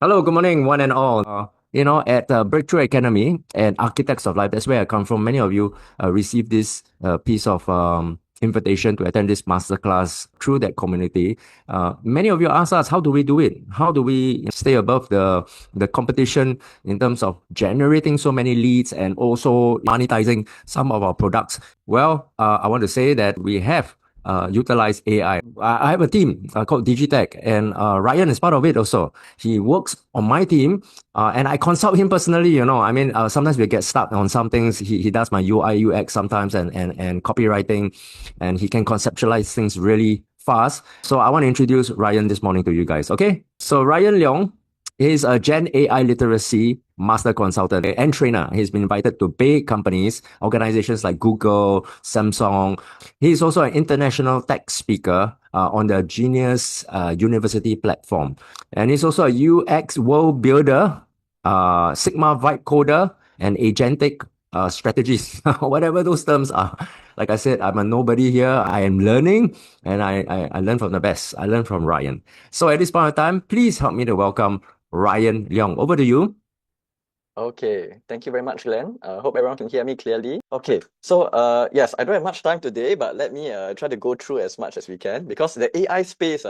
Hello, good morning, one and all. At Breakthrough Academy and Architects of Life, that's where I come from. Many of you received this piece of invitation to attend this masterclass through that community. Many of you ask us, how do we do it? How do we stay above the competition in terms of generating so many leads and also monetizing some of our products? Well, I want to say that we have utilize AI. I have a team called Digitech, and Ryan is part of it also. He works on my team, and I consult him personally. Sometimes we get stuck on some things. He does my UI, UX sometimes, and copywriting, and he can conceptualize things really fast. So I want to introduce Ryan this morning to you guys. Okay, so Ryan Leong is a Gen AI literacy master consultant and trainer. He's been invited to big companies, organizations like Google, Samsung. He's also an international tech speaker on the Genius University platform. And he's also a UX world builder, Sigma vibe coder, and agentic strategist, whatever those terms are. Like I said, I'm a nobody here. I am learning, and I learn from the best. I learn from Ryan. So at this point of time, please help me to welcome Ryan Leong. Over to you. Okay, thank you very much, Glenn. Hope everyone can hear me clearly. Okay, so yes, I don't have much time today, but let me try to go through as much as we can because the AI space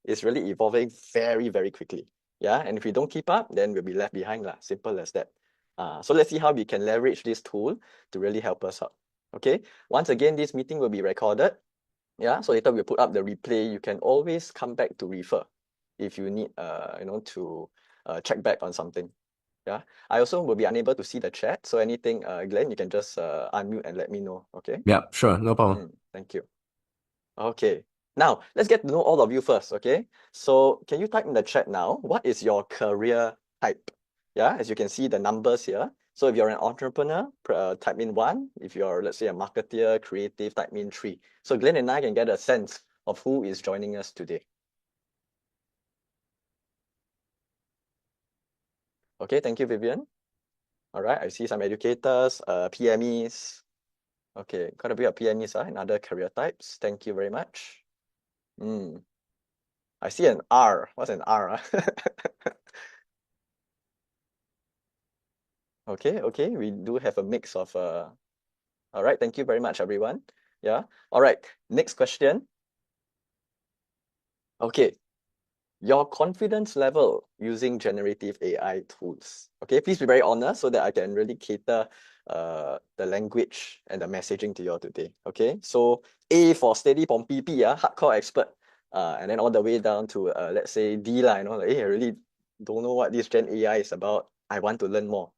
is really evolving very, very quickly. Yeah, and if we don't keep up, then we'll be left behind lah. Simple as that. So let's see how we can leverage this tool to really help us out. Okay, once again, this meeting will be recorded. Yeah, so later we'll put up the replay. You can always come back to refer if you need to check back on something. Yeah, I also will be unable to see the chat. So anything, Glenn, you can just unmute and let me know. Okay. Yeah, sure, no problem. Thank you. Okay. Now let's get to know all of you first. Okay. So can you type in the chat now? What is your career type? Yeah, as you can see the numbers here. So if you're an entrepreneur, type in 1. If you're, let's say, a marketeer, creative, type in 3. So Glenn and I can get a sense of who is joining us today. Okay, thank you, Vivian. All right, I see some educators, PMEs. Okay, quite a bit of PMEs in other career types. Thank you very much. I see an R. What's an R? Okay, we do have a mix of all right, thank you very much, everyone. Yeah. All right, next question. Okay, your confidence level using generative AI tools. Okay, please be very honest so that I can really cater the language and the messaging to you all today. Okay, so A for steady from PP, hardcore expert, and then all the way down to let's say D line. Like, hey, I really don't know what this Gen AI is about. I want to learn more.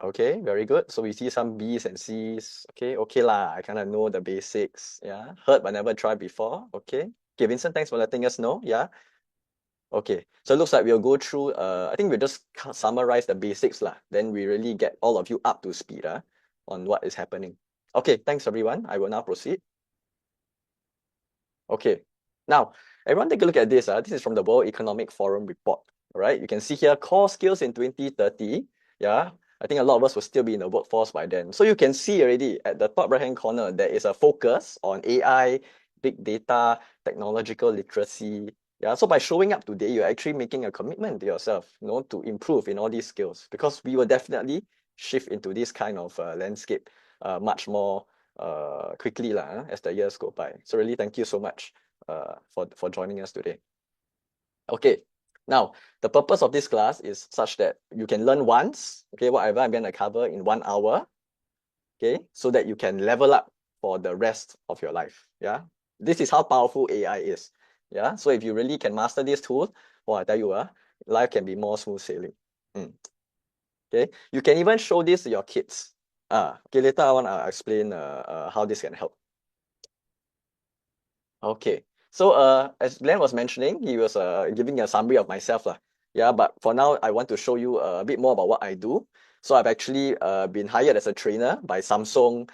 Okay, very good. So we see some B's and C's. Okay lah. I kind of know the basics. Yeah, heard but never tried before. Okay, Vincent, thanks for letting us know. Yeah. Okay, so it looks like we'll go through, I think we'll just summarize the basics lah. Then we really get all of you up to speed on what is happening. Okay, thanks everyone. I will now proceed. Okay, now everyone take a look at this. This is from the World Economic Forum report. All right, you can see here core skills in 2030. Yeah, I think a lot of us will still be in the workforce by then. So you can see already at the top right-hand corner, there is a focus on AI, big data, technological literacy. Yeah, so by showing up today, you're actually making a commitment to yourself, to improve in all these skills because we will definitely shift into this kind of landscape much more quickly as the years go by. So really, thank you so much for joining us today. Okay, now the purpose of this class is such that you can learn once, okay, whatever I'm going to cover in 1 hour, okay, so that you can level up for the rest of your life. Yeah, this is how powerful AI is. Yeah, so if you really can master this tool, I tell you, life can be more smooth sailing. Okay, you can even show this to your kids. Okay, later I want to explain how this can help. Okay, so as Glenn was mentioning, he was giving a summary of myself lah. Yeah, but for now, I want to show you a bit more about what I do. So I've actually been hired as a trainer by Samsung,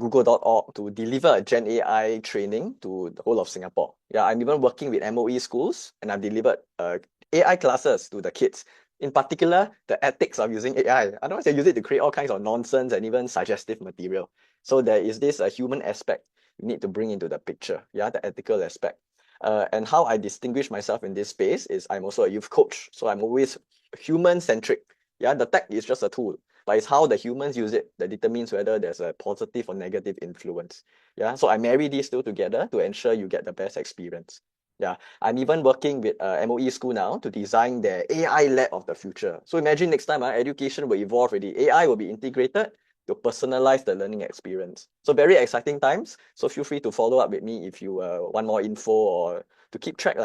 Google.org to deliver a Gen AI training to the whole of Singapore. Yeah, I'm even working with MOE schools, and I've delivered AI classes to the kids. In particular, the ethics of using AI. Otherwise, they use it to create all kinds of nonsense and even suggestive material. So there is this human aspect you need to bring into the picture, yeah, the ethical aspect. And how I distinguish myself in this space is I'm also a youth coach. So I'm always human-centric. Yeah, the tech is just a tool, but it's how the humans use it that determines whether there's a positive or negative influence. Yeah, so I marry these two together to ensure you get the best experience. Yeah, I'm even working with MOE school now to design their AI lab of the future. So imagine next time education will evolve already. AI will be integrated to personalize the learning experience. So very exciting times. So feel free to follow up with me if you want more info or to keep track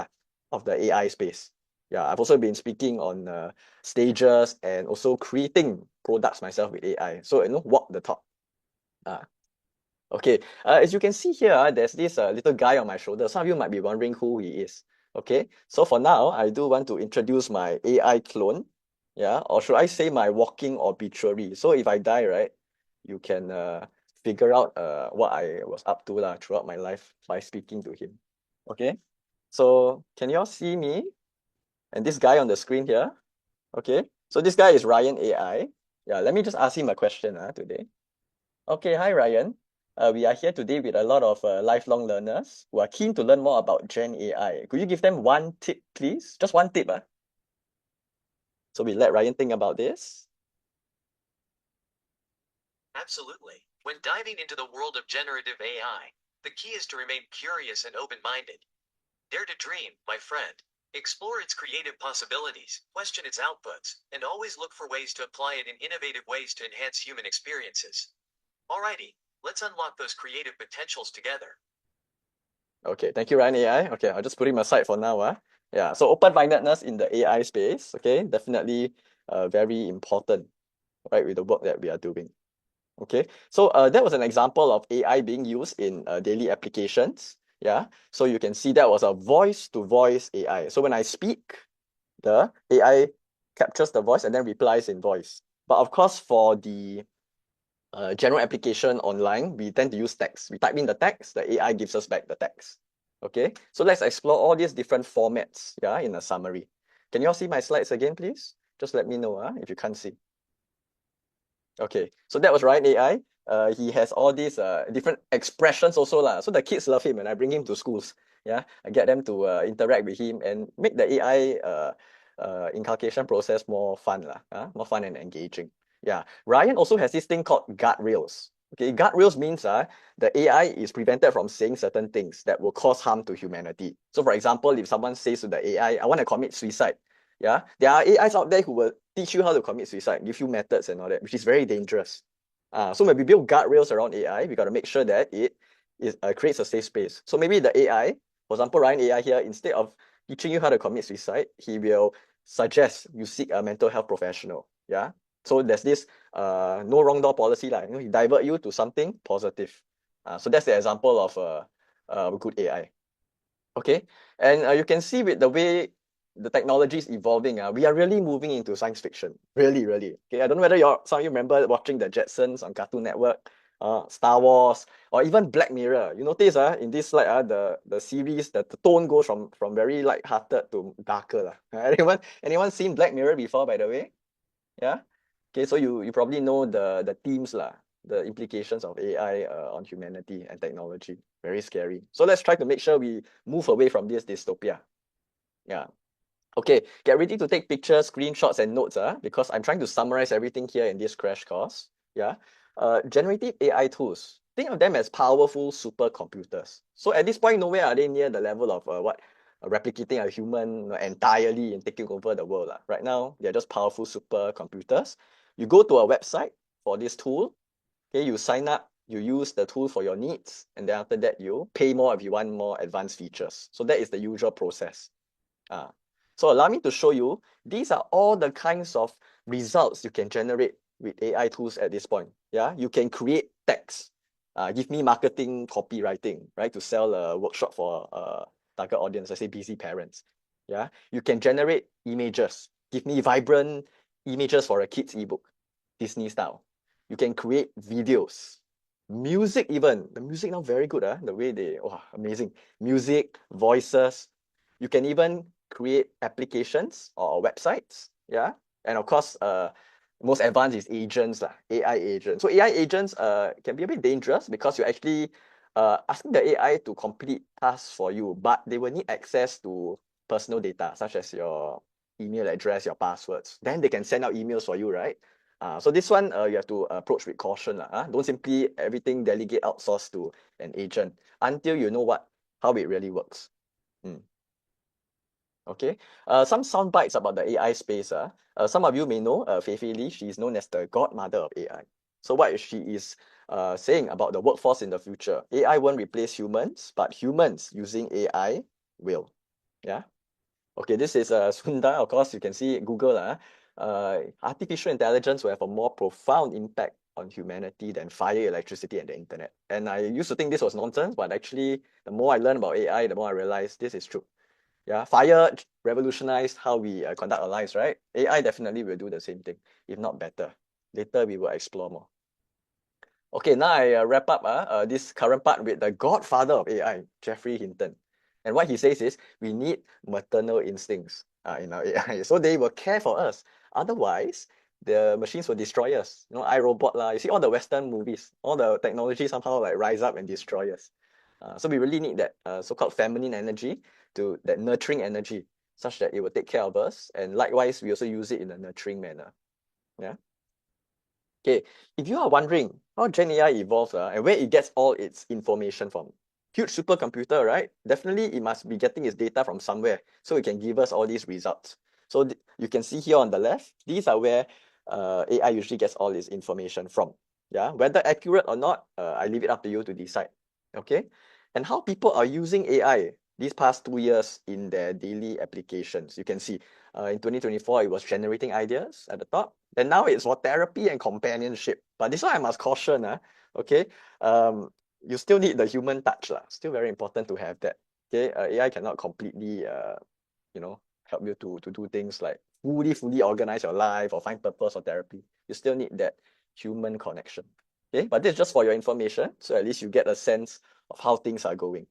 of the AI space. Yeah, I've also been speaking on stages and also creating products myself with AI. So walk the talk. Uh, okay, as you can see here, there's this little guy on my shoulder. Some of you might be wondering who he is. Okay, so for now, I do want to introduce my AI clone. Yeah, or should I say my walking obituary? So if I die, right, you can figure out what I was up to throughout my life by speaking to him. Okay, so can you all see me and this guy on the screen here? Okay, so this guy is Ryan AI. Yeah, let me just ask him a question today. Okay, hi Ryan. We are here today with a lot of lifelong learners who are keen to learn more about Gen AI. Could you give them one tip, please? Just one tip. So we let Ryan think about this. Absolutely. When diving into the world of generative AI, the key is to remain curious and open-minded. Dare to dream, my friend. Explore its creative possibilities, question its outputs, and always look for ways to apply it in innovative ways to enhance human experiences. Alrighty, let's unlock those creative potentials together. Okay, thank you, Ryan AI. Okay, I'll just put him aside for now. Yeah, so open-mindedness in the AI space, okay, definitely very important, right, with the work that we are doing. Okay, so that was an example of AI being used in daily applications. Yeah, so you can see that was a voice-to-voice AI. So when I speak, the AI captures the voice and then replies in voice. But of course, for the general application online, we tend to use text. We type in the text, the AI gives us back the text. Okay, so let's explore all these different formats, yeah, in a summary. Can you all see my slides again, please? Just let me know if you can't see. Okay, so that was Ryan AI. He has all these different expressions also lah. So the kids love him, and I bring him to schools. Yeah, I get them to interact with him and make the AI inculcation process more fun lah. More fun and engaging. Yeah, Ryan also has this thing called guardrails. Okay, guardrails means the AI is prevented from saying certain things that will cause harm to humanity. So for example, if someone says to the AI, I want to commit suicide, yeah, there are AIs out there who will teach you how to commit suicide, give you methods and all that, which is very dangerous. So when we build guardrails around AI, we got to make sure that it creates a safe space. So maybe the AI, for example, Ryan AI here, instead of teaching you how to commit suicide, he will suggest you seek a mental health professional. Yeah. So there's this no wrong door policy, he divert you to something positive. So that's the example of a good AI. Okay, and you can see with the way the technology is evolving, we are really moving into science fiction. Really, really. Okay, I don't know whether some of you remember watching the Jetsons on Cartoon Network, Star Wars, or even Black Mirror. You notice in this slide, the series, the tone goes from very light-hearted to darker. Anyone seen Black Mirror before, by the way? Yeah? Okay, so you probably know the themes, the implications of AI on humanity and technology. Very scary. So let's try to make sure we move away from this dystopia. Yeah. Okay, get ready to take pictures, screenshots, and notes, because I'm trying to summarize everything here in this crash course. Yeah. Generative AI tools. Think of them as powerful supercomputers. So at this point, nowhere are they near the level of replicating a human entirely and taking over the world. Right now, they're just powerful supercomputers. You go to a website for this tool. Okay, you sign up, you use the tool for your needs, and then after that, you pay more if you want more advanced features. So that is the usual process. So allow me to show you, these are all the kinds of results you can generate with AI tools at this point. Yeah, you can create text. Give me marketing copywriting, right, to sell a workshop for a target audience, let's say busy parents. Yeah, you can generate images. Give me vibrant images for a kid's ebook, Disney style. You can create videos, music even. The music now very good, the way they, amazing. Music, voices. You can even create applications or websites, yeah. And of course, most advanced is agents, AI agents. So AI agents can be a bit dangerous because you actually asking the AI to complete tasks for you, but they will need access to personal data, such as your email address, your passwords. Then they can send out emails for you, right? So this one, you have to approach with caution. Don't simply everything delegate outsource to an agent until you know how it really works. Okay, some sound bites about the AI space. Some of you may know Fei Fei Li. She is known as the godmother of AI. So what she is saying about the workforce in the future? AI won't replace humans, but humans using AI will. Yeah. Okay, this is Sundar. Of course, you can see Google. Artificial intelligence will have a more profound impact on humanity than fire, electricity, and the internet. And I used to think this was nonsense, but actually, the more I learn about AI, the more I realize this is true. Yeah, fire revolutionized how we conduct our lives, right? AI definitely will do the same thing, if not better. Later, we will explore more. Okay, now I wrap up this current part with the godfather of AI, Jeffrey Hinton. And what he says is, we need maternal instincts in our AI. So they will care for us. Otherwise, the machines will destroy us. You know, iRobot lah. You see all the Western movies, all the technology somehow like rise up and destroy us. So we really need that so-called feminine energy, that nurturing energy, such that it will take care of us. And likewise, we also use it in a nurturing manner. Yeah. Okay, if you are wondering how Gen AI evolves and where it gets all its information from, huge supercomputer, right? Definitely it must be getting its data from somewhere so it can give us all these results. So you can see here on the left, these are where AI usually gets all its information from. Yeah, whether accurate or not, I leave it up to you to decide. Okay, and how people are using AI these past 2 years in their daily applications. You can see in 2024, it was generating ideas at the top. And now it's for therapy and companionship. But this one I must caution, okay? You still need the human touch, still very important to have that. Okay, AI cannot completely, help you to do things like fully organize your life or find purpose or therapy. You still need that human connection. Okay, but this is just for your information, so at least you get a sense of how things are going.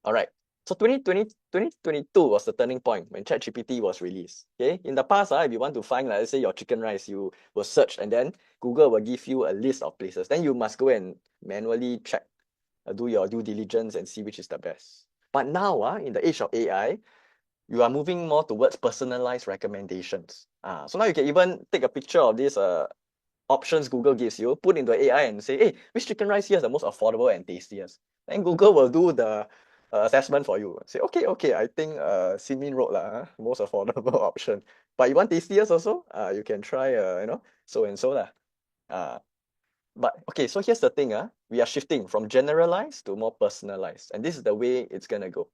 All right. So 2022 was the turning point when ChatGPT was released. Okay, in the past, if you want to find, like, let's say your chicken rice, you will search and then Google will give you a list of places. Then you must go and manually check, do your due diligence and see which is the best. But now, in the age of AI, you are moving more towards personalized recommendations. So now you can even take a picture of these options Google gives you, put into AI and say, hey, which chicken rice here is the most affordable and tastiest? Then Google will do the assessment for you. Say, okay, I think Simin Road most affordable option. But you want tastiest also? You can try, so and so lah. But okay, so here's the thing, we are shifting from generalized to more personalized, and this is the way it's gonna go.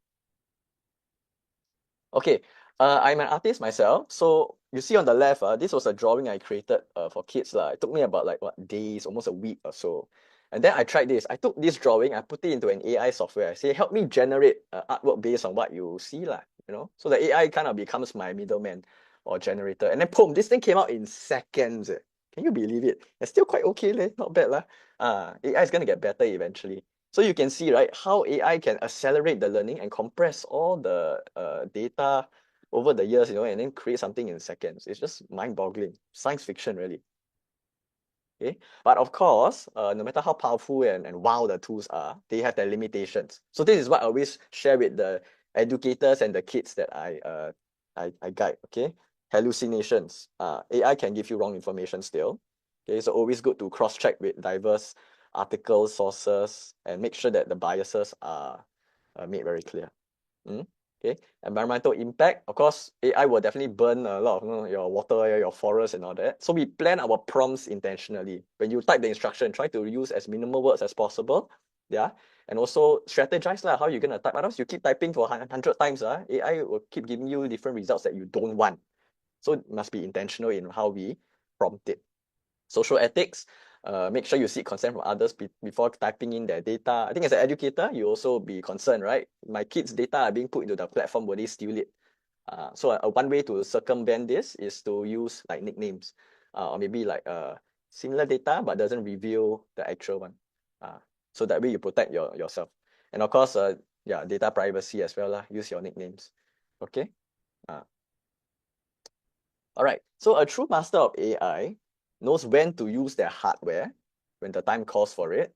Okay, I'm an artist myself, so you see on the left, this was a drawing I created for kids. It took me about days, almost a week or so. And then I tried this. I took this drawing, I put it into an AI software. I say, help me generate artwork based on what you see, So the AI kind of becomes my middleman or generator. And then boom, this thing came out in seconds. Can you believe it? It's still quite okay, not bad. AI is gonna get better eventually. So you can see, right, how AI can accelerate the learning and compress all the data over the years, and then create something in seconds. It's just mind-boggling. Science fiction, really. Okay, but of course, no matter how powerful and wow the tools are, they have their limitations. So this is what I always share with the educators and the kids that I guide. Okay, hallucinations. AI can give you wrong information still. Okay, so always good to cross-check with diverse articles, sources, and make sure that the biases are made very clear. Okay, environmental impact. Of course, AI will definitely burn a lot of your water, your forest, and all that. So we plan our prompts intentionally. When you type the instruction, try to use as minimal words as possible. Yeah, and also strategize how you're gonna type. Otherwise, you keep typing for 100 times. AI will keep giving you different results that you don't want. So it must be intentional in how we prompt it. Social ethics. Make sure you seek consent from others before typing in their data. I think as an educator, you also be concerned, right? My kids' data are being put into the platform, will they steal it? So one way to circumvent this is to use nicknames, or maybe similar data but doesn't reveal the actual one. So that way you protect yourself. And of course, data privacy as well. Use your nicknames. Okay. All right. So a true master of AI knows when to use their hardware when the time calls for it,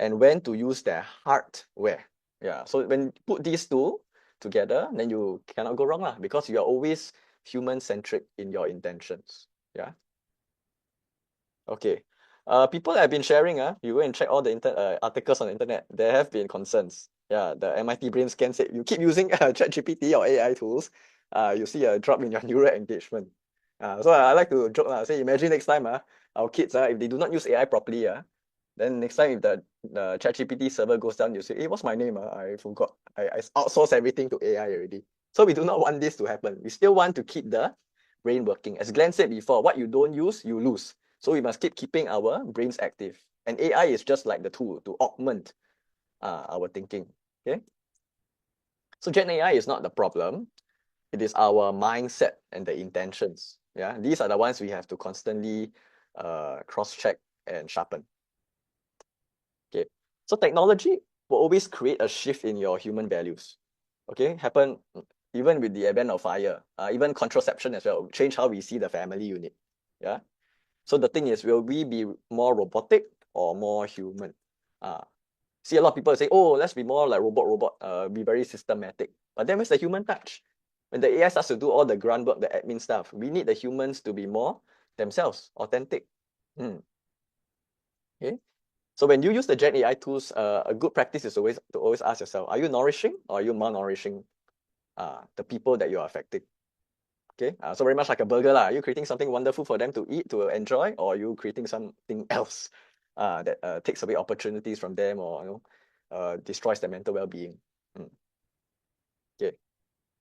and when to use their hardware. Yeah, so when you put these two together, then you cannot go wrong lah, because you are always human-centric in your intentions. Yeah. Okay. People have been sharing, you go and check all the articles on the internet. There have been concerns. Yeah, the MIT brain scan said you keep using ChatGPT or AI tools, you see a drop in your neural engagement. So I like to joke, say, imagine next time, our kids, if they do not use AI properly, then next time if the ChatGPT server goes down, you say, hey, what's my name? I forgot. I outsource everything to AI already. So we do not want this to happen. We still want to keep the brain working. As Glenn said before, what you don't use, you lose. So we must keep keeping our brains active. And AI is just like the tool to augment our thinking. Okay. So Gen AI is not the problem. It is our mindset and the intentions. Yeah, these are the ones we have to constantly cross-check and sharpen. Okay. So technology will always create a shift in your human values. Okay, happen even with the advent of fire, even contraception as well, change how we see the family unit. Yeah. So the thing is, will we be more robotic or more human? See, a lot of people say, oh, let's be more like robot, be very systematic. But then where's the human touch? When the AI starts to do all the grunt work, the admin stuff, we need the humans to be more themselves, authentic. Okay. So when you use the Gen AI tools, a good practice is always to always ask yourself, are you nourishing or are you malnourishing the people that you are affecting? Okay, so very much like a burger lah. Are you creating something wonderful for them to eat, to enjoy, or are you creating something else that takes away opportunities from them, or destroys their mental well-being? Okay,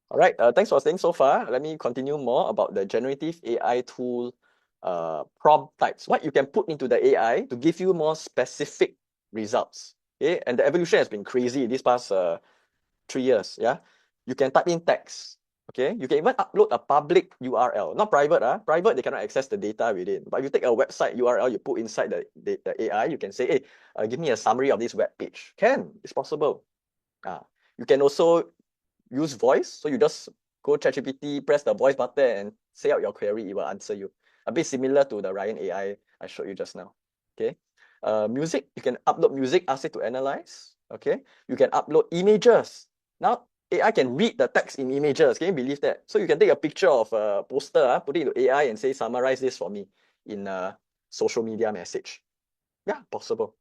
all right. Thanks for staying so far. Let me continue more about the generative AI tool prompt types. What you can put into the AI to give you more specific results. Okay, and the evolution has been crazy these past 3 years. Yeah, you can type in text. Okay, you can even upload a public URL, not private. Private, they cannot access the data within. But if you take a website URL, you put inside the AI, you can say, hey, give me a summary of this web page. It's possible. You can also use voice. So you just go ChatGPT, press the voice button and say out your query, it will answer you. A bit similar to the Ryan AI I showed you just now. Okay. Music, you can upload music, ask it to analyze. Okay. You can upload images. Now, AI can read the text in images. Can you believe that? So you can take a picture of a poster, put it into AI and say, summarize this for me in a social media message. Yeah, possible.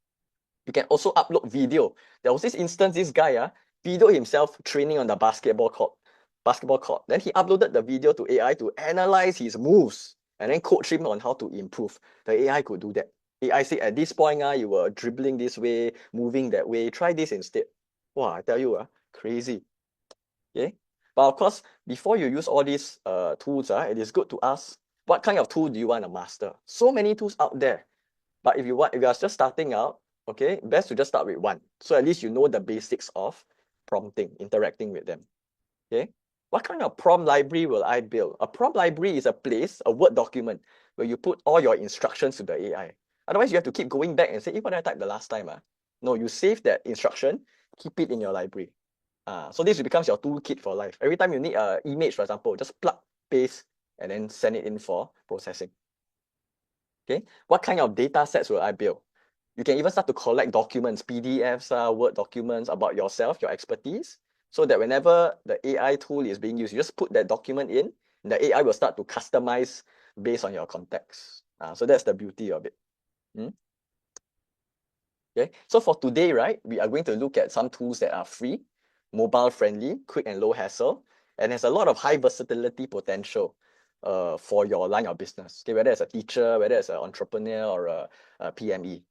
You can also upload video. There was this instance, this guy video himself training on the basketball court. Then he uploaded the video to AI to analyze his moves and then coach him on how to improve. The AI could do that. AI said, at this point, you were dribbling this way, moving that way. Try this instead. Wow, I tell you, crazy. Okay. But of course, before you use all these tools, it is good to ask, what kind of tool do you want to master? So many tools out there. But if you are just starting out, okay, best to just start with one. So at least you know the basics of prompting, interacting with them. Okay. What kind of prompt library will I build? A prompt library is a place, a Word document, where you put all your instructions to the AI. Otherwise, you have to keep going back and say, hey, what did I type the last time? No, you save that instruction, keep it in your library. So this becomes your toolkit for life. Every time you need an image, for example, just plug, paste, and then send it in for processing. Okay, what kind of data sets will I build? You can even start to collect documents, PDFs, Word documents about yourself, your expertise, so that whenever the AI tool is being used, you just put that document in, and the AI will start to customize based on your context. So that's the beauty of it. Okay, so for today, right, we are going to look at some tools that are free, mobile friendly, quick and low hassle, and has a lot of high versatility potential for your line of business. Okay, whether it's a teacher, whether it's an entrepreneur or a PME.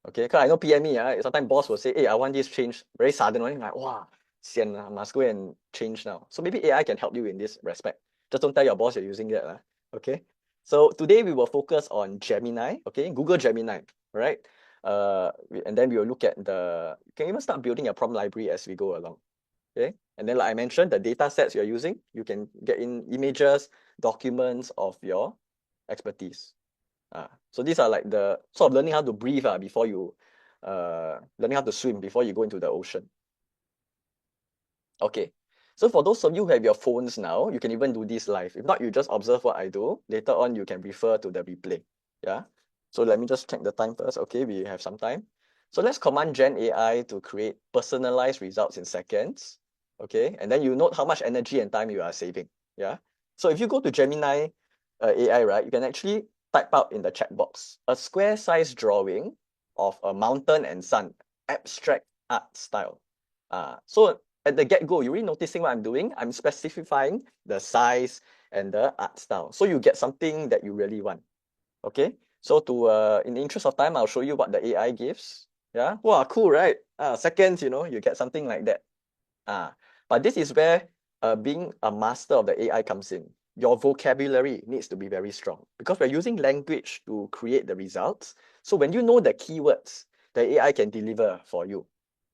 Okay, because I know PME, sometimes boss will say, hey, I want this change very sudden. Like, wow, sian, must go and change now. So maybe AI can help you in this respect. Just don't tell your boss you're using that. Okay, so today we will focus on Gemini. Okay, Google Gemini, right? And then we will look at you can even start building a prompt library as we go along. Okay, and then like I mentioned, the data sets you're using, you can get in images, documents of your expertise. So these are like the sort of learning how to breathe before you learning how to swim before you go into the ocean. Okay, so for those of you who have your phones now, you can even do this live. If not, you just observe what I do. Later on, you can refer to the replay. Yeah. So let me just check the time first. Okay, we have some time. So let's command Gen AI to create personalized results in seconds. Okay, and then you note how much energy and time you are saving. Yeah. So if you go to Gemini AI, right, you can actually type out in the chat box a square-sized drawing of a mountain and sun, abstract art style. So at the get-go, you're really noticing what I'm doing. I'm specifying the size and the art style. So you get something that you really want. Okay. So in the interest of time, I'll show you what the AI gives. Yeah. Wow, cool, right? Seconds, you get something like that. But this is where being a master of the AI comes in. Your vocabulary needs to be very strong because we're using language to create the results. So when you know the keywords, the AI can deliver for you.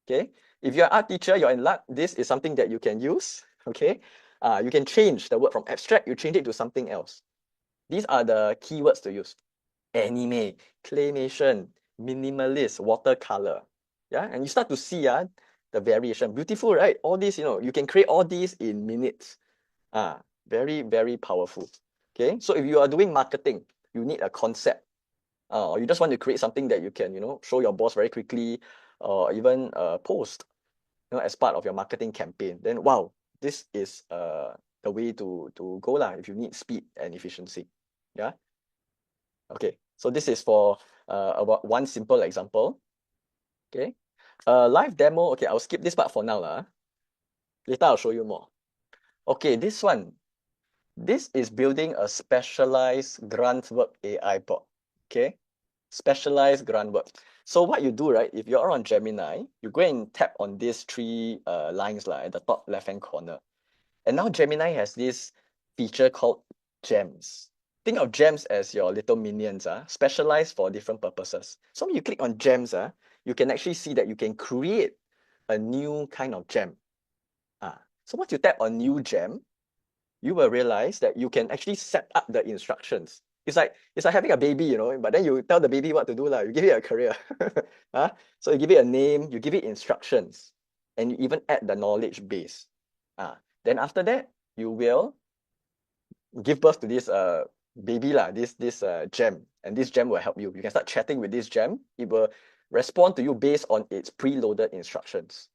Okay. If you're an art teacher, you're in luck. This is something that you can use. Okay. You can change the word from abstract, you change it to something else. These are the keywords to use. Anime, claymation, minimalist, watercolor. Yeah, and you start to see the variation. Beautiful, right? All these, you can create all these in minutes. Very, very powerful. Okay, so if you are doing marketing, you need a concept. Or you just want to create something that you can, show your boss very quickly, or even post, as part of your marketing campaign. Then wow, this is the way to go lah. If you need speed and efficiency. Yeah. Okay, so this is for about one simple example. Okay, live demo. Okay, I'll skip this part for now lah. Later I'll show you more. Okay, this one. This is building a specialized grunt work AI bot. Okay, specialized grunt work. So what you do, right? If you're on Gemini, you go and tap on these three lines lah at the top left-hand corner. And now Gemini has this feature called gems. Think of gems as your little minions, specialized for different purposes. So when you click on gems, you can actually see that you can create a new kind of gem. So once you tap on new gem, you will realize that you can actually set up the instructions. It's like having a baby, but then you tell the baby what to do. You give it a career. So you give it a name, you give it instructions, and you even add the knowledge base. Then after that, you will give birth to this baby, this gem, and this gem will help you. You can start chatting with this gem. It will respond to you based on its preloaded instructions.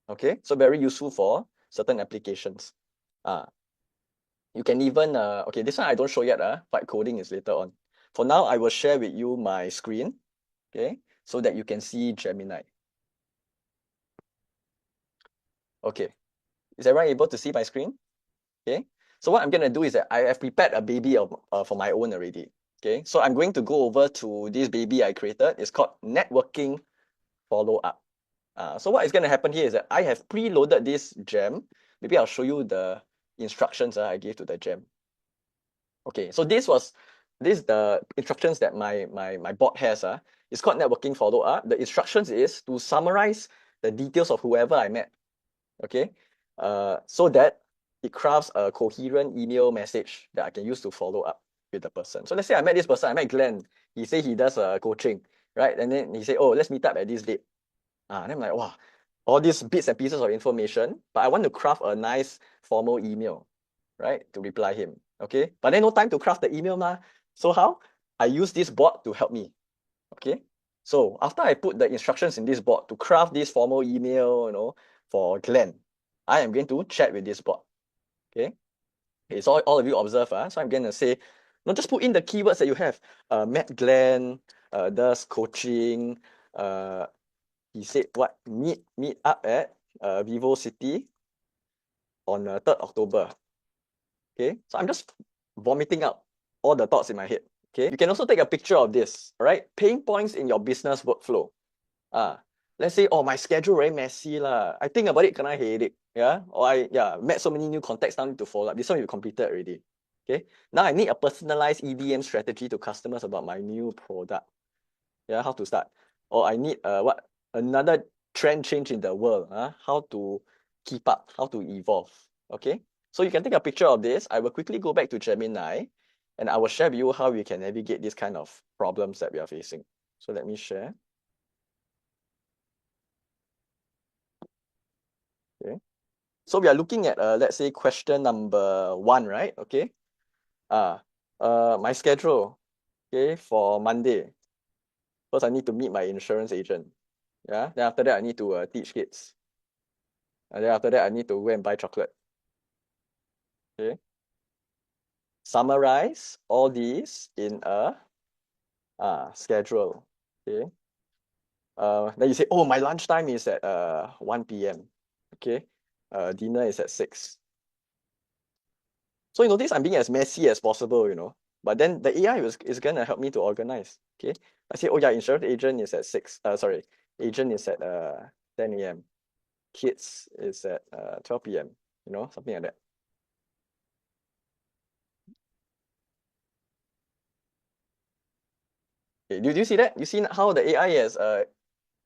Okay, so very useful for certain applications. You can even, okay, this one I don't show yet, but coding is later on. For now, I will share with you my screen, okay, so that you can see Gemini. Okay, is everyone able to see my screen? Okay, so what I'm going to do is that I have prepared a baby for my own already. Okay, so I'm going to go over to this baby I created. It's called networking follow-up. So what is going to happen here is that I have preloaded this gem. Maybe I'll show you the instructions I gave to the gem. Okay, so this is the instructions that my bot has. It's called networking follow-up. The instructions is to summarize the details of whoever I met. Okay, so that it crafts a coherent email message that I can use to follow up with the person. So let's say I met this person, I met Glenn. He said he does coaching, right? And then he said, oh, let's meet up at this date. And I'm like, wow, all these bits and pieces of information, but I want to craft a nice formal email, right, to reply him. Okay, but then no time to craft the email now. So how? I use this bot to help me. Okay, so after I put the instructions in this bot to craft this formal email, for Glenn, I am going to chat with this bot. Okay, it's all of you observe. So I'm going to say, no, just put in the keywords that you have. Met Glenn, does coaching. He said what? Meet up at Vivo City on 3rd October. Okay, so I'm just vomiting out all the thoughts in my head. Okay, you can also take a picture of this. All right, pain points in your business workflow. Let's say, oh, my schedule very messy lah. I think about it, can I headache? Yeah, or I met so many new contacts now, need to follow up. This one you completed already. Okay, now I need a personalized EDM strategy to customers about my new product. Yeah, how to start? Or I need another trend change in the world. How to keep up? How to evolve? Okay, so you can take a picture of this. I will quickly go back to Gemini, and I will share with you how we can navigate these kind of problems that we are facing. So let me share. Okay. So we are looking at let's say question number 1, right? Okay. My schedule, okay, for Monday. First, I need to meet my insurance agent. Yeah. Then after that, I need to teach kids. And then after that, I need to go and buy chocolate. Okay. Summarize all these in a schedule. Okay. Then you say, oh, my lunchtime is at 1 p.m. Okay. Dinner is at 6. So you notice I'm being as messy as possible, But then the AI is gonna help me to organize. Okay. I say, oh yeah, insurance agent is at 6. Sorry, agent is at 10 a.m. Kids is at 12 p.m. Something like that. Okay, do you see that? You see how the AI has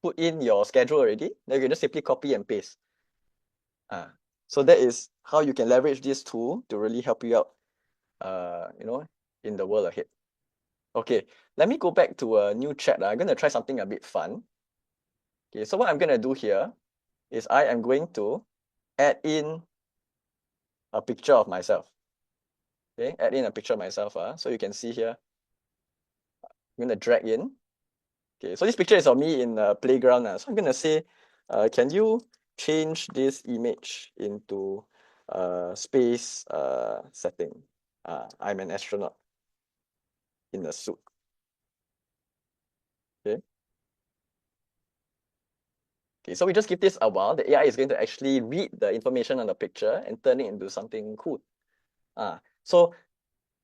put in your schedule already? Then you can just simply copy and paste. So that is how you can leverage this tool to really help you out, in the world ahead. Okay, let me go back to a new chat. I'm going to try something a bit fun. Okay, so what I'm going to do here is I am going to add in a picture of myself. Okay, add in a picture of myself. So you can see here, I'm going to drag in. Okay, so this picture is of me in a playground. So I'm going to say, can you change this image into space setting? I'm an astronaut in a suit. Okay. Okay, so we just give this a while. The AI is going to actually read the information on the picture and turn it into something cool. So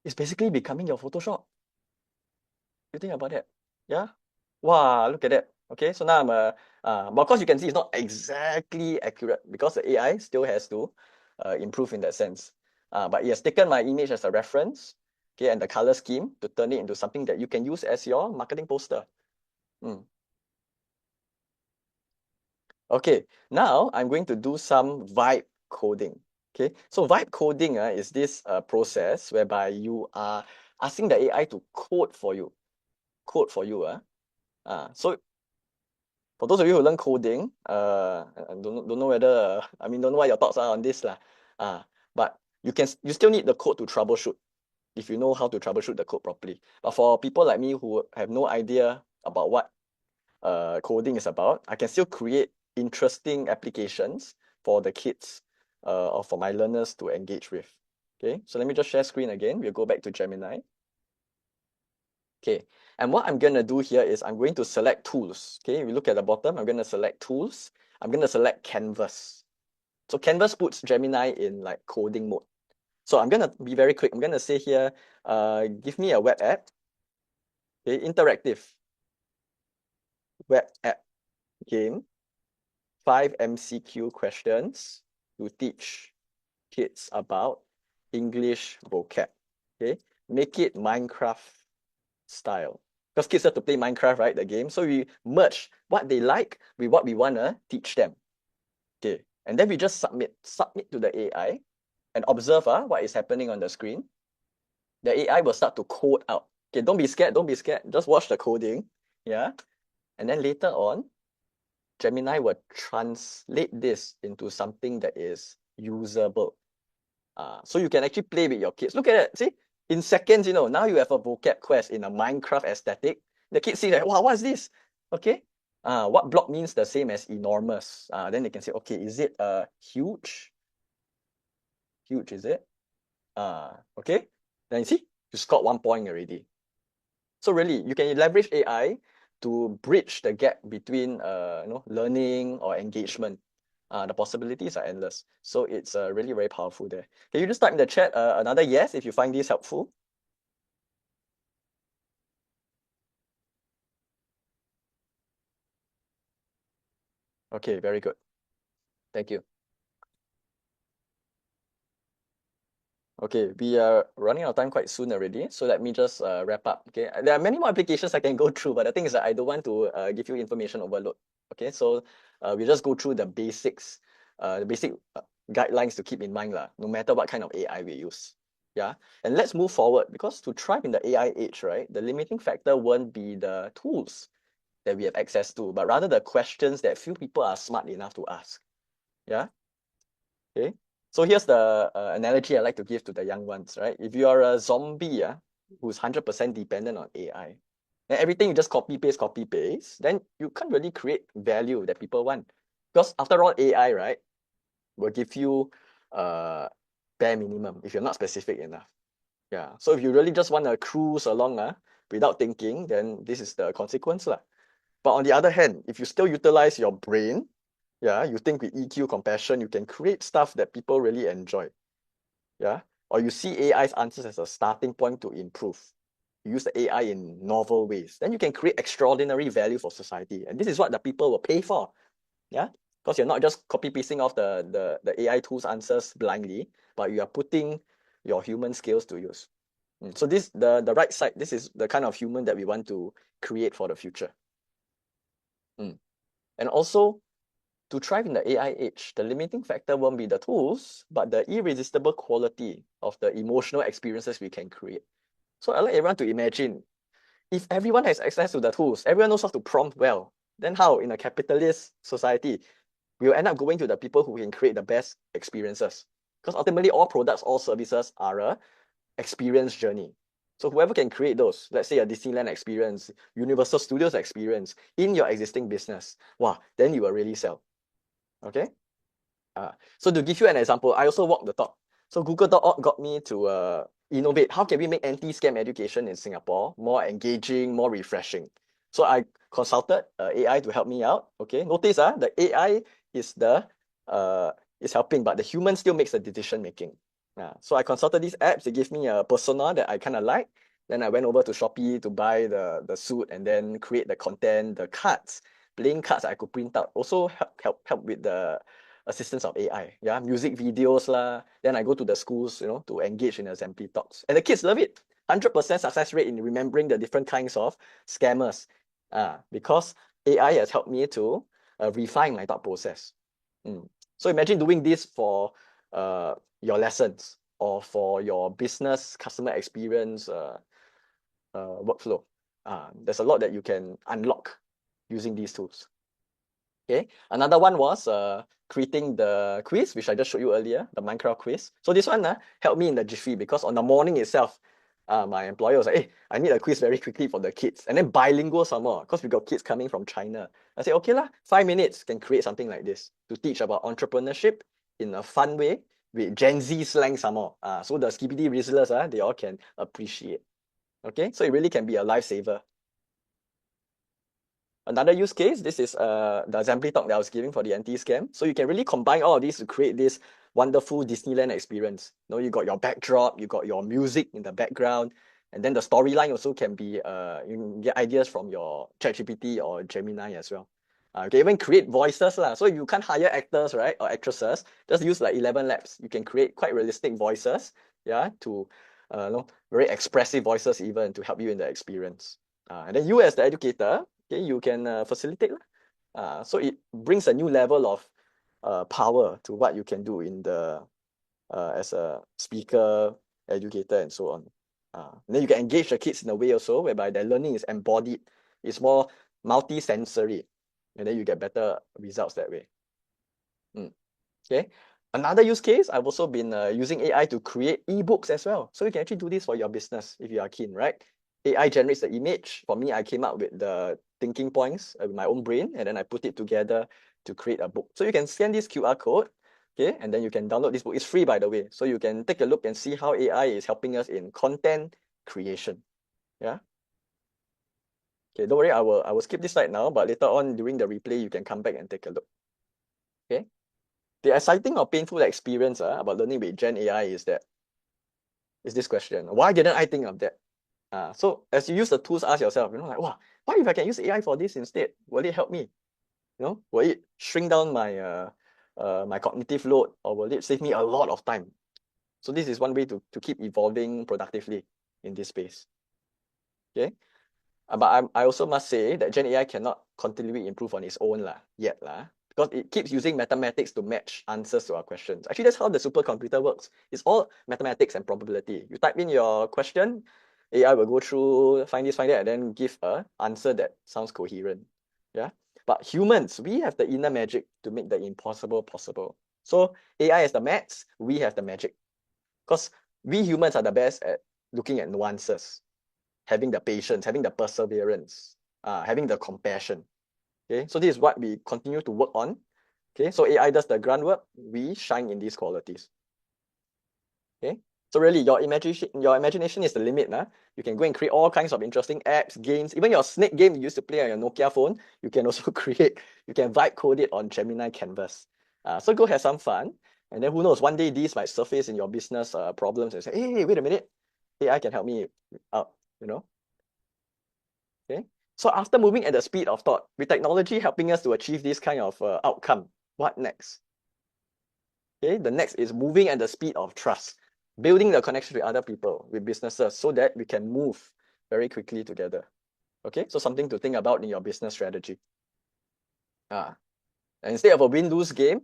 it's basically becoming your Photoshop. You think about that? Yeah? Wow, look at that. Okay, so now but of course you can see it's not exactly accurate because the AI still has to improve in that sense. But it has taken my image as a reference, okay, and the color scheme to turn it into something that you can use as your marketing poster. Okay, now I'm going to do some vibe coding. Okay, so vibe coding is this process whereby you are asking the AI to code for you. So for those of you who learn coding, I don't know whether don't know what your thoughts are on this lah. But you still need the code to troubleshoot if you know how to troubleshoot the code properly. But for people like me who have no idea about what coding is about, I can still create interesting applications for the kids or for my learners to engage with. Okay, so let me just share screen again. We'll go back to Gemini. Okay, and what I'm going to do here is I'm going to select tools. Okay, if you look at the bottom, I'm going to select tools. I'm going to select Canvas. So Canvas puts Gemini in like coding mode. So I'm going to be very quick. I'm going to say here, give me a web app. Okay, interactive web app game. 5 MCQ questions to teach kids about English vocab. Okay, make it Minecraft style. Because kids have to play Minecraft, right? The game. So we merge what they like with what we wanna teach them. Okay, and then we just submit to the AI and observe what is happening on the screen. The AI will start to code out. Okay, don't be scared. Just watch the coding. Yeah, and then later on, Gemini will translate this into something that is usable. So you can actually play with your kids. Look at it. See, in seconds, now you have a vocab quest in a Minecraft aesthetic. The kids see that, wow, what's this? Okay. What block means the same as enormous? Then they can say, okay, is it huge? Huge, is it? Okay. Then you see, you scored 1 point already. So really, you can leverage AI to bridge the gap between learning or engagement. The possibilities are endless. So it's really very powerful there. Can you just type in the chat another yes if you find this helpful? Okay, very good. Thank you. Okay, we are running out of time quite soon already, so let me just wrap up. Okay, there are many more applications I can go through, but the thing is that I don't want to give you information overload. Okay, so we just go through the basics, the basic guidelines to keep in mind lah, no matter what kind of AI we use. Yeah, and let's move forward because to thrive in the AI age, right, the limiting factor won't be the tools that we have access to, but rather the questions that few people are smart enough to ask. Yeah. Okay. So here's the analogy I like to give to the young ones, right? If you are a zombie who's 100% dependent on AI, and everything you just copy paste, then you can't really create value that people want. Because after all, AI, right, will give you bare minimum if you're not specific enough. Yeah. So if you really just want to cruise along without thinking, then this is the consequence. But on the other hand, if you still utilize your brain, yeah, you think with EQ, compassion, you can create stuff that people really enjoy. Yeah. Or you see AI's answers as a starting point to improve. You use the AI in novel ways. Then you can create extraordinary value for society. And this is what the people will pay for. Yeah. Because you're not just copy pasting off the AI tools answers blindly, but you are putting your human skills to use. So this the right side, this is the kind of human that we want to create for the future. And also, to thrive in the AI age, the limiting factor won't be the tools, but the irresistible quality of the emotional experiences we can create. So I'd like everyone to imagine, if everyone has access to the tools, everyone knows how to prompt well, then how in a capitalist society, we'll end up going to the people who can create the best experiences. Because ultimately, all products, all services are a experience journey. So whoever can create those, let's say a Disneyland experience, Universal Studios experience in your existing business, wow, then you will really sell. Okay? So to give you an example, I also walk the talk. So Google.org got me to innovate. How can we make anti-scam education in Singapore more engaging, more refreshing? So I consulted AI to help me out. Okay, notice the AI is is helping, but the human still makes the decision making. So I consulted these apps. They give me a persona that I kind of like. Then I went over to Shopee to buy the suit and then create the content, the cards, playing cards I could print out. Also help with the assistance of AI. Yeah, music videos lah. Then I go to the schools, to engage in assembly talks. And the kids love it. 100% success rate in remembering the different kinds of scammers. Because AI has helped me to refine my thought process. So imagine doing this for your lessons or for your business customer experience workflow. There's a lot that you can unlock using these tools. Okay, another one was creating the quiz, which I just showed you earlier, the Minecraft quiz. So this one helped me in the jiffy, because on the morning itself, my employer was like, hey, I need a quiz very quickly for the kids. And then bilingual some more, because we got kids coming from China. I said, okay lah, 5 minutes can create something like this to teach about entrepreneurship in a fun way with Gen Z slang some more. So the skibidi rizzlers, they all can appreciate. Okay, so it really can be a lifesaver. Another use case, this is the assembly talk that I was giving for the anti-scam. So you can really combine all of these to create this wonderful Disneyland experience. You got your backdrop, you got your music in the background, and then the storyline also can be, you can get ideas from your ChatGPT or Gemini as well. You can even create voices lah. So you can't hire actors, right, or actresses, just use like 11 Labs. You can create quite realistic voices, to very expressive voices even to help you in the experience. And then you as the educator, you can facilitate. So it brings a new level of power to what you can do in the as a speaker, educator, and so on. And then you can engage the kids in a way also whereby their learning is embodied. It's more multi-sensory, and then you get better results that way. Okay. Another use case, I've also been using AI to create ebooks as well. So you can actually do this for your business if you are keen, right? AI generates the image. For me, I came up with the thinking points with my own brain, and then I put it together to create a book. So you can scan this QR code, okay, and then you can download this book. It's free, by the way. So you can take a look and see how AI is helping us in content creation. Yeah. Okay, don't worry, I will skip this slide now, but later on during the replay, you can come back and take a look. Okay. The exciting or painful experience about learning with Gen AI is this question. Why didn't I think of that? So as you use the tools, ask yourself, like, wow, what if I can use AI for this instead? Will it help me? Will it shrink down my my cognitive load, or will it save me a lot of time? So this is one way to keep evolving productively in this space. Okay. But I also must say that Gen AI cannot continually improve on its own yet, because it keeps using mathematics to match answers to our questions. Actually, that's how the supercomputer works. It's all mathematics and probability. You type in your question, AI will go through, find this, find that, and then give an answer that sounds coherent. Yeah. But humans, we have the inner magic to make the impossible possible. So AI has the maths, we have the magic. Because we humans are the best at looking at nuances. having the patience, having the perseverance, having the compassion. Okay, so this is what we continue to work on. Okay, so AI does the groundwork, we shine in these qualities. Okay, so really your imagination is the limit. You can go and create all kinds of interesting apps, games, even your snake game you used to play on your Nokia phone, you can also you can vibe code it on Gemini Canvas. So go have some fun. And then who knows, one day these might surface in your business problems and say, hey, wait a minute, AI can help me out, Okay. So after moving at the speed of thought, with technology helping us to achieve this kind of outcome, what next? Okay, the next is moving at the speed of trust, building the connection with other people, with businesses, so that we can move very quickly together. Okay, so something to think about in your business strategy. And instead of a win-lose game,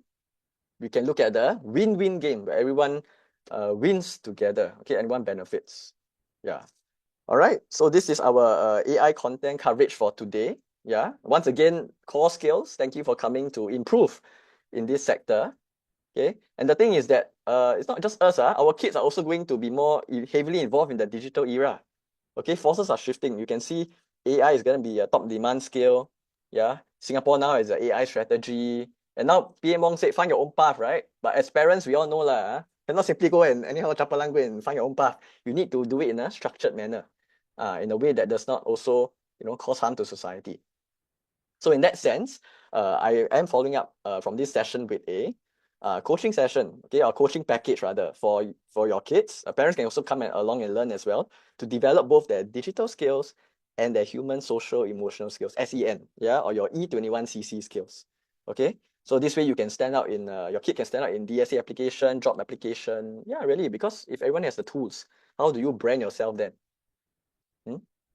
we can look at the win-win game where everyone wins together. Okay, everyone benefits. Yeah. All right, so this is our AI content coverage for today. Yeah, once again, core skills. Thank you for coming to improve in this sector. Okay, and the thing is that it's not just us. Our kids are also going to be more heavily involved in the digital era. Okay, forces are shifting. You can see AI is going to be a top demand skill. Yeah, Singapore now is an AI strategy. And now PM Wong said, find your own path, right? But as parents, we all know cannot simply go and anyhow chapalang go and find your own path. You need to do it in a structured manner, in a way that does not also, cause harm to society. So in that sense, I am following up from this session with a coaching session, okay, or coaching package rather for your kids. Parents can also come along and learn as well to develop both their digital skills and their human, social, emotional skills, SEN, yeah, or your E21CC skills. Okay, so this way you can stand out in your kid can stand out in DSA application, job application. Yeah, really, because if everyone has the tools, how do you brand yourself then?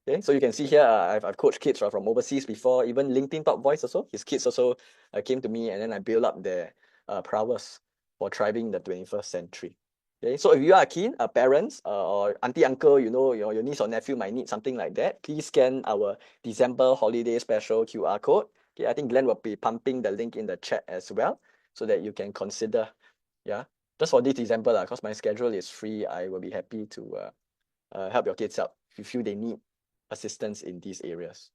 Okay, so you can see here, I've coached kids from overseas before, even LinkedIn Top Voice also. His kids also came to me, and then I built up their prowess for thriving in the 21st century. Okay, so if you are keen, parents or auntie, uncle, your niece or nephew might need something like that, please scan our December holiday special QR code. Okay, I think Glenn will be pumping the link in the chat as well, so that you can consider, just for this December, because my schedule is free. I will be happy to help your kids out if you feel they need assistance in these areas.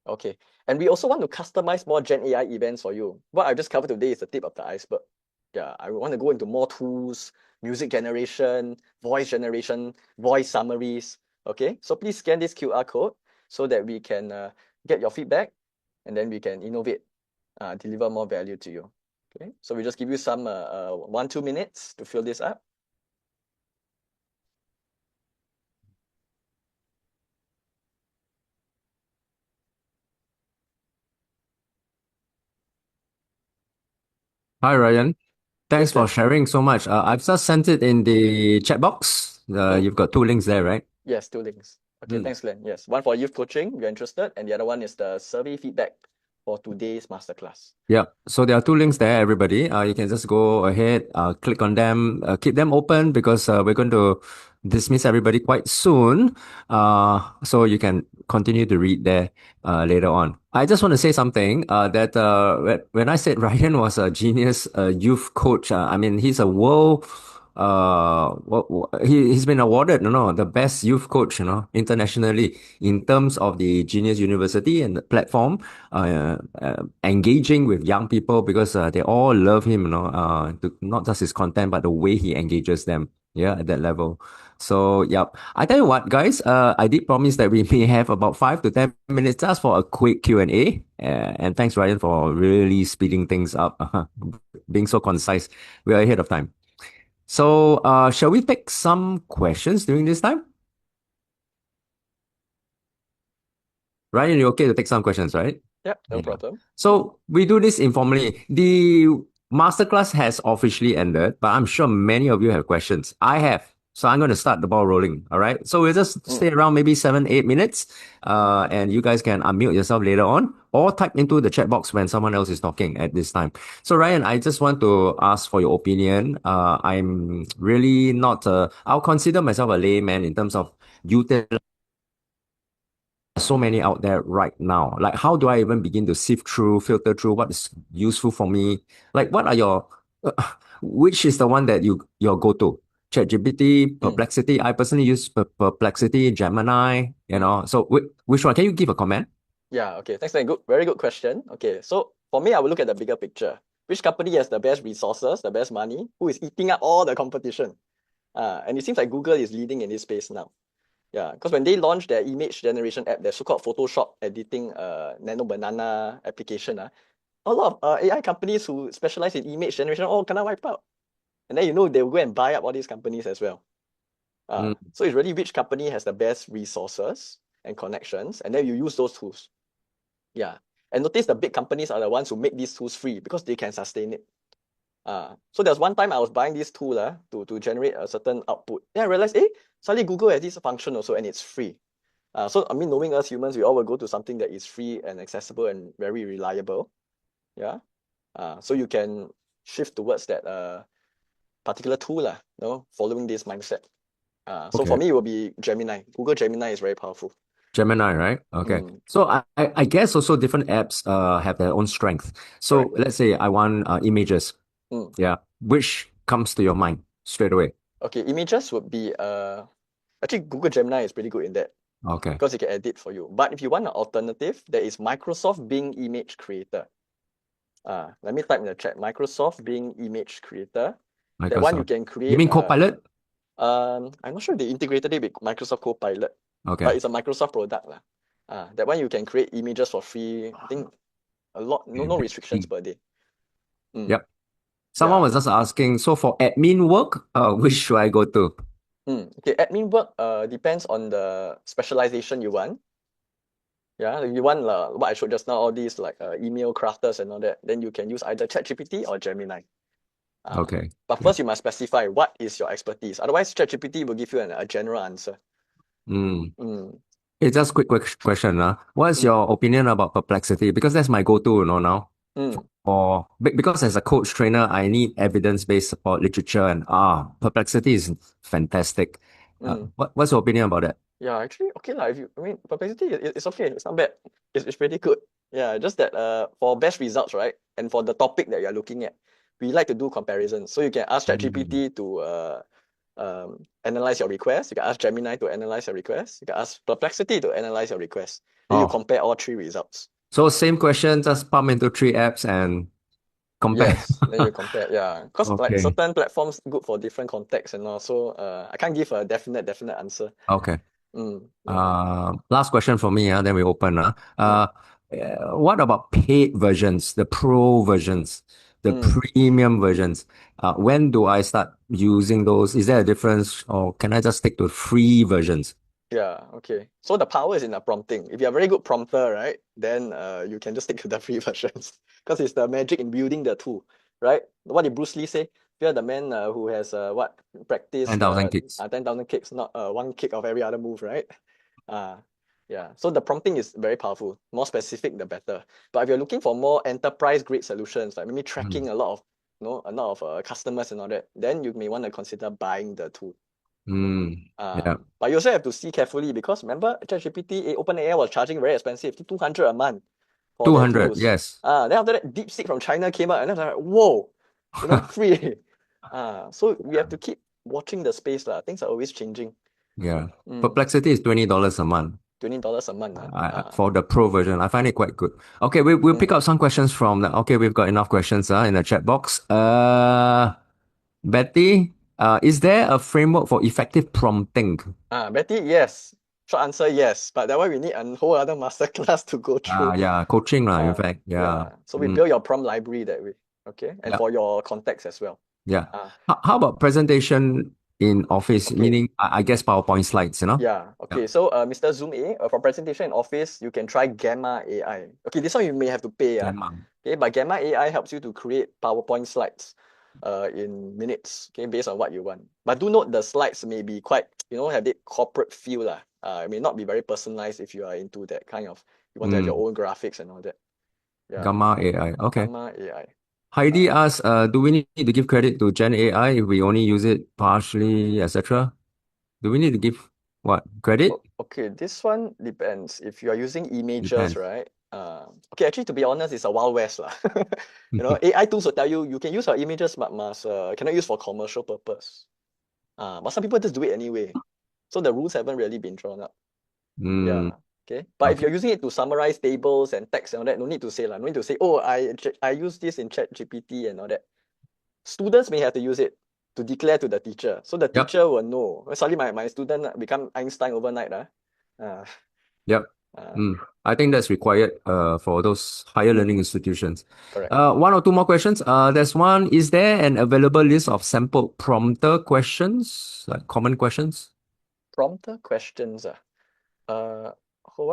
Okay, and we also want to customize more Gen AI events for you. What I just covered today is the tip of the iceberg. Yeah, I want to go into more tools, music generation, voice summaries. Okay, so please scan this QR code so that we can get your feedback, and then we can innovate, deliver more value to you. Okay, so we just give you some 1-2 minutes to fill this up. Hi, Ryan. Thanks Yes, for Glenn. sharing so much. I've just sent it in the chat box. You've got 2 links there, right? Yes, 2 links. Okay, thanks, Glenn. Yes, one for youth coaching, if you're interested, and the other one is the survey feedback for today's masterclass. Yeah. So there are 2 links there, everybody. You can just go ahead, click on them, keep them open because we're going to dismiss everybody quite soon. So you can continue to read there later on. I just want to say something that when I said Ryan was a genius youth coach, I mean, he's a world he's been awarded, the best youth coach, internationally in terms of the Genius University and the platform, engaging with young people because they all love him, not just his content, but the way he engages them. Yeah, at that level. So, yep. I tell you what, guys, I did promise that we may have about 5 to 10 minutes just for a quick Q&A. And thanks, Ryan, for really speeding things up, being so concise. We are ahead of time. So, shall we take some questions during this time? Ryan, you're okay to take some questions, right? Yep, no Yeah. problem. So we do this informally. The masterclass has officially ended, but I'm sure many of you have questions. I have. So I'm going to start the ball rolling. All right. So we'll just stay around maybe 7-8 minutes. And you guys can unmute yourself later on or type into the chat box when someone else is talking at this time. So Ryan, I just want to ask for your opinion. I'm really not, I'll consider myself a layman in terms of utilizing so many out there right now. Like, how do I even begin to sift through, filter through what is useful for me? Like, what are your, which is the one that your go-to? ChatGPT, Perplexity. I personally use Perplexity, Gemini, So which one? Can you give a comment? Yeah, okay. Thanks, man. Very good question. Okay, so for me, I will look at the bigger picture. Which company has the best resources, the best money? Who is eating up all the competition? And it seems like Google is leading in this space now. Yeah, because when they launched their image generation app, their so-called Photoshop editing nano banana application, a lot of AI companies who specialize in image generation all kind of wipe out. And then they will go and buy up all these companies as well. So it's really which company has the best resources and connections, and then you use those tools. Yeah. And notice the big companies are the ones who make these tools free because they can sustain it. So there's one time I was buying this tool to generate a certain output. Then I realized, suddenly Google has this function also and it's free. So I mean, knowing us humans, we all will go to something that is free and accessible and very reliable. Yeah. So you can shift towards that particular tool, following this mindset. So for me, it will be Gemini. Google Gemini is very powerful. Gemini, right? Okay. So I guess also different apps have their own strength. So let's say I want images. Yeah. Which comes to your mind straight away? Okay, images would be actually Google Gemini is pretty good in that. Okay. Because it can edit for you. But if you want an alternative, there is Microsoft Bing Image Creator. Let me type in the chat. Microsoft Bing Image Creator. That one you can create. You mean Copilot? I'm not sure they integrated it with Microsoft Copilot. Okay. But it's a Microsoft product. That one you can create images for free. I think a lot, no restrictions per day. Yep. Someone was just asking, so for admin work, which should I go to? Okay, admin work depends on the specialization you want. Yeah, if you want what I showed just now, all these like email crafters and all that, then you can use either ChatGPT or Gemini. Okay. But first you must specify what is your expertise. Otherwise, ChatGPT will give you a general answer. Hey, just quick question. What's your opinion about Perplexity? Because that's my go-to, now. Because as a coach trainer, I need evidence-based support literature, and Perplexity is fantastic. What's your opinion about that? Yeah, actually, okay lah. Perplexity, it's okay. It's not bad. It's pretty good. Yeah, just that for best results, right? And for the topic that you're looking at, we like to do comparisons. So you can ask ChatGPT to analyze your request. You can ask Gemini to analyze your request. You can ask Perplexity to analyze your request. Then you compare all three results. So same question, just pump into 3 apps and compare. Yes, then you compare. Yeah, because like certain platforms good for different contexts and also I can't give a definite answer. Okay. Last question for me, then we open. What about paid versions, the pro versions, the premium versions? When do I start using those? Is there a difference, or can I just stick to free versions? Yeah, okay. So the power is in the prompting. If you're a very good prompter, right, then you can just stick to the free versions because it's the magic in building the tool, right? What did Bruce Lee say? You're the man who has practiced 10,000 kicks. 10,000 kicks, not one kick of every other move, right? Yeah. So the prompting is very powerful. More specific, the better. But if you're looking for more enterprise-grade solutions, like maybe tracking a lot of customers and all that, then you may want to consider buying the tool. Yeah. But you also have to see carefully because remember ChatGPT, OpenAI was charging very expensive, $200 a month. 200, yes. Then after that, DeepSeek from China came out, and I was like, whoa, free. So we have to keep watching the space. Things are always changing. Yeah. Perplexity is $20 a month. $20 a month. For the pro version. I find it quite good. Okay, we'll pick up some questions from okay, we've got enough questions in the chat box. Betty, is there a framework for effective prompting? Betty, yes. Short answer, yes. But that one we need a whole other masterclass to go through. Yeah, coaching, in fact. Yeah. So we build your prompt library that way. Okay. And for your context as well. Yeah. How about presentation in Office, meaning I guess PowerPoint slides, Yeah. Okay. So Mr. Zoom A, for presentation in Office, you can try Gamma AI. Okay, this one you may have to pay. Okay, but Gamma AI helps you to create PowerPoint slides in minutes, okay, based on what you want. But do note the slides may be quite, have that corporate feel. It may not be very personalized if you are into that kind of, you want to have your own graphics and all that. Yeah. Gamma AI. Okay. Gamma AI. Heidi asks, do we need to give credit to Gen AI if we only use it partially, etc.? Do we need to give what? Credit? Okay, this one depends. If you are using images, right? Okay, actually, to be honest, it's a wild west. AI tools will tell you can use your images, but cannot use for commercial purpose. But some people just do it anyway. So the rules haven't really been drawn up. Mm, Yeah. Okay. But if okay. you're using it to summarize tables and text and all that, no need to say lah. No need to say, oh, I use this in Chat GPT and all that. Students may have to use it to declare to the teacher. So the Yep. teacher will know. Suddenly my student become Einstein overnight. Uh, Yep. uh, I think that's required for those higher learning institutions. correct. One or two more questions. There's one. Is there an available list of sample prompter questions, like common questions? Prompter questions.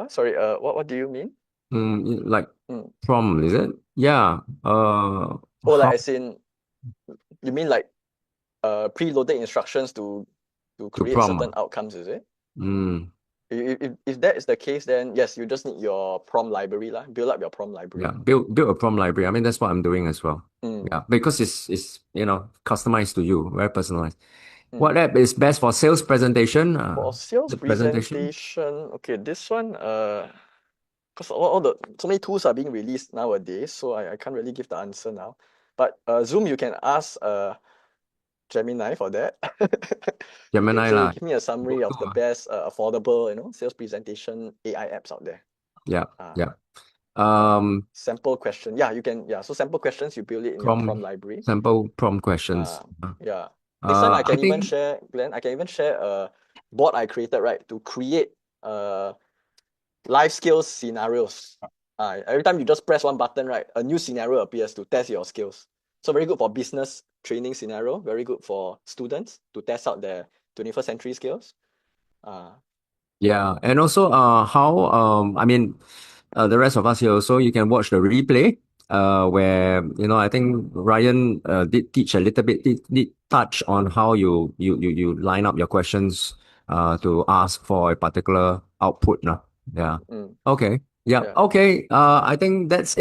Sorry, what do you mean? Like Mm. prompt, is it? Yeah. Oh, like How as in, you mean like preloaded instructions to to create prompt? certain outcomes, is it? Mm, If that is the case, then yes, you just need your prompt library lah. Build up your prompt library. yeah. Build a prompt library. I mean, that's what I'm doing as well. Mm. Yeah, because it's customized to you, very personalized. Mm. What app is best for sales presentation? For sales The presentation. presentation, okay, this one, because all the so many tools are being released nowadays, so I can't really give the answer now. But Zoom, you can ask Gemini for that. You can Gemini say, lah. give me a summary of the best affordable, sales presentation AI apps out there. Yeah, Uh, yeah. Sample question. Yeah, you can. Yeah, so sample questions you build it in your prompt library. Sample prompt questions. Yeah. Next time I I can even think share, Glenn. I can even share a board I created, right, to create life skills scenarios. Every time you just press one button, right, a new scenario appears to test your skills. So very good for business training scenario. Very good for students to test out their 21st century skills. yeah, and also how I mean the rest of us here also you can watch the replay where I think Ryan did teach a little bit did touch on how you line up your questions to ask for a particular output. Yeah. Mm. Okay. Yeah. Yeah. Okay. I think that's